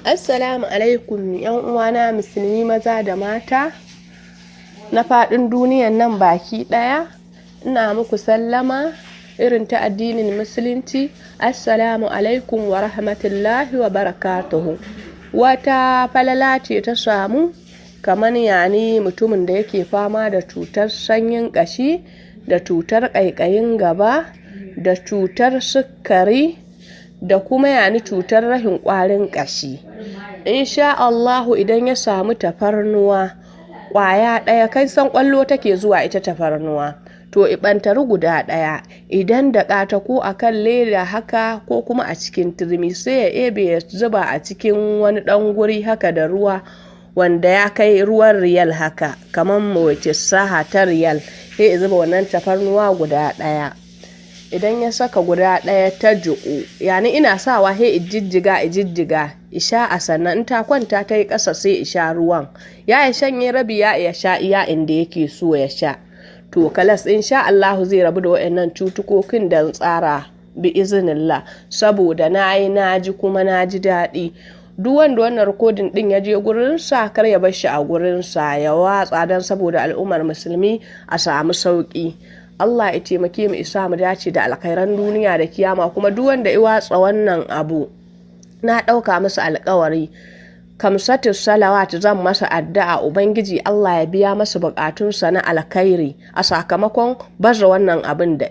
Assalamu alaikum yan uwana musulmi maza da mata na faɗin duniyan nan baki ɗaya. Ina muku sallama irin ta addinin musulunci. Assalamu alaikum wa rahmatullahi wa barakatuhu. Wata falala ce ta samu kamar yani mutumin da yake fama da cutar sanyin ƙashi da cutar ƙaiƙayin gaba da cutar sukari da kuma yani cutar rahin ƙwarin ƙashi. Insha Allahu idan ya samu tafarnuwa ƙwaya ɗaya, kai san ƙwallo take zuwa ita tafarnuwa, to ibantari guda ɗaya idan da ƙata ko akan leda haka ko kuma a cikin turmi sai ya ebe ya zuba a cikin wani ɗan guri haka da ruwa wanda ya kai ruwan riyal haka kamar mawace saha ta riyal, sai ya zuba wannan tafarnuwa guda ɗaya. Idan ya saka guda ɗaya ta jiƙu, yani ina sawa he ijijjiga isha a sannan in ta kwanta ta yi ƙasa sai isha ruwan ya shanye rabi ya sha iya inda yake so ya sha. To kalas insha Allahu zai rabu da waɗannan cutukokin da tsara bi iznillah, saboda naji kuma naji daɗi. Duk wanda wannan rikodin din ya je gurin sa kar ya bar shi a gurin sa, ya watsa dan saboda al'ummar musulmi a samu sauki. Allah ya taimake mu isa mu dace da alkhairan duniya da kiyama. Kuma duk wanda ya watsa wannan abu na ɗauka masa alƙawari kamsatus salawat zan masa addu'a ubangiji Allah ya biya masa buƙatunsa na alkhairi a sakamakon baza wannan abin da